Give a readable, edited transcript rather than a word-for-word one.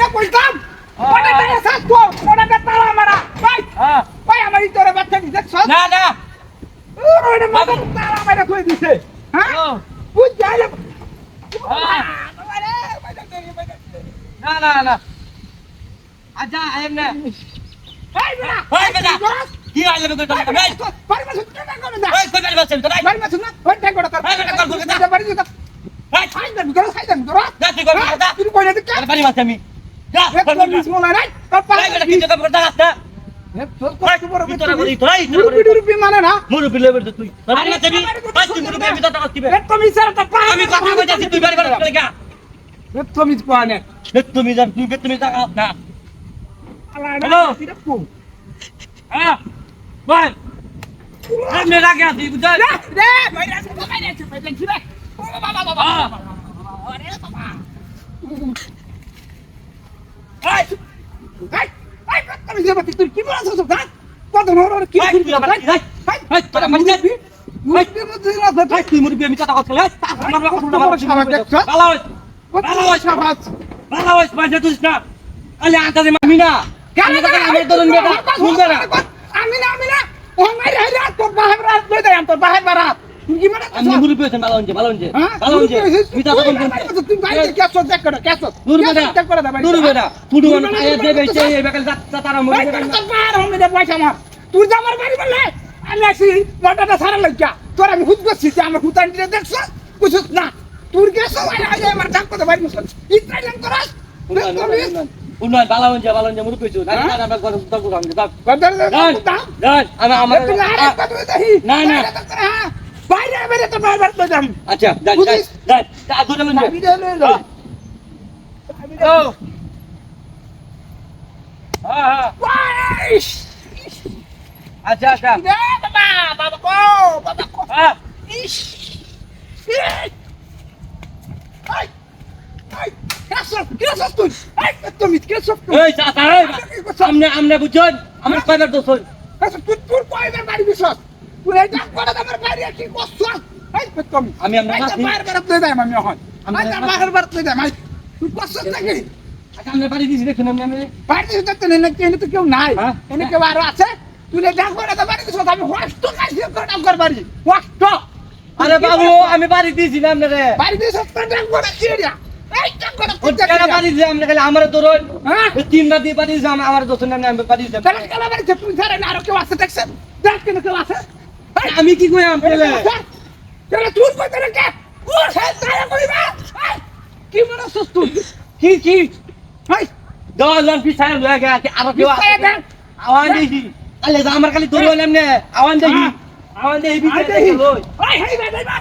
না কইতাম ওটা টাকা সাত কো ওটা তালা মারা ভাই ভাই আমার ইতরে বাচ্চা দিছে না না ওরে মাথা তালা মারা কই দিছে হ্যাঁ বুঝ যাইলে না না না আচ্ছা এমনে এই বেটা ওই বেটা কি আইলে তো টাকা ভাই পারমিশন না করে না ওই কই পারছেন তো নাই পারমিশন না ওই টাকা কর এই বেটা কর কর যা বাড়ি যা এই খাই দেন ধরো যা তুই কর কথা তুই কই না তুই আর পারি মাছ আমি যা একদম মিসমলা নাই তোর এই বেটা কি কথা করতে আসছে তোর কত বড় তোরা বলি তোরাই রুপি মানে না মুরুবি লেবে তুই আরে না দেবি ভাই তুই মুরুবি আমি তো টাকা দিবে তুমি স্যার তা পা আমি কথা কইতাছি তুই বাড়ি বাড়ি চলে গা তুমি কোয়ানে তুমি যা তুমি টাকা না হ্যালো হ্যাঁ ভাই এমনি রাখে আছি বুঝছেন রে ভাই রাস্তা কোথায় যাচ্ছে ভাই দেখছি রে ও বাবা বাবা আরে বাবা এই এই এই তুমি যে বাতি তুই কি বলছ তো ভাই কত নরর কি ভাই তোরা মারি যাবি ভাই তুই মুরুবি আমি টাকা করতে আমার কথা বড় সাবাস দেখছ ভালো হইছে ভালো সাবাস ভালো হইছে ভাই তুই না আলে আন্তাজে মামি না কেন আমি দরন বেটা শুনবে না আমি না ও মাইরে হাইরা তোর বাহির রাত লই দেয় তোর বাহির বারাত তুই কি মানে আমি মুরুবি হইছেন ভালো হইছে ভালো হইছে মিটা তখন কোন তুই বাইরে কেসো দেখ করে কেসো চেক করে দে ভাই নুরু বেটা ফুডু মান আয়া দেবে এই বেকাল যাত্রা তারা মুরুবি তোর বাহির হবে দে পয়সা মার তুই যা আমার বাড়ি বললে আমি আসি লটাটা সারা লাগিয়া তোর আমি হুদ করছি যে আমার হুতান দিতে দেখছ বুঝছ না তুই কেসো আইলে আমার ডাক করতে পারি মুসল ইত্রাইলাম তোরাস উন্নয়ন ভালো হইছে মুরুবি হইছো না আমরা ঘর তো করব আমি দাও গদর আমার না না বাইরে বাইরে তো বাইরে তো যাম আচ্ছা যাই দুটো মিনিট ও হ্যাঁ ওয়াইশ আচ্ছা আচ্ছা রে বাবা কো হ্যাঁ ইশ আই আই কেসো তুই আই তুমি কেসো এই চাচা আমনে বুঝছেন আমার কয়বার দোষ হই কেসো তুই কয়বার বাড়ি বিছস তুই এই ডাক করে আমার বাড়ি কি করছ আই তুমি আমি আমরা বাইরে বাইরে তুই যাই আমি হন আমি বাইরে বাইরে তুই যাই তুই করছ নাকি আচ্ছা আমনে বাড়ি দিছি দেখুন আমি বাড়ি দিতে তো না কেন তো কেউ নাই এনে কেউ আর আছে তুই ডাক করে বাড়ি দিছস আমি হোস্ট কাছে ডাক কর বাড়ি হোস্ট আরে বাবু আমি বাড়ি দিছি না আমনে রে বাড়ি দিছস তো ডাক করে চিড়িয়া এই ডাক করে ও কেন বাড়ি দিছি আমনে খালি আমারে ধরুন হ্যাঁ তিন রাত দিয়ে বাড়ি দিছি আমার দোষ না আমি বাড়ি দিছি তাহলে কেন বাড়ি তুই ধরে না আর কেউ আছে দেখছেন দেখ কেন কেউ আছে আমি কি কই আমলে কেন তুই কই তোর কে ও সে তারা কইবা কি মনে হচ্ছে তুই কি হাই 10 জন পিছায় লয়ে গেছে আর কেউ আওয়াজ দিছি আলে আমার খালি ধরুন এমনে আওয়াজ দেখি বিছায় লই হাই হাই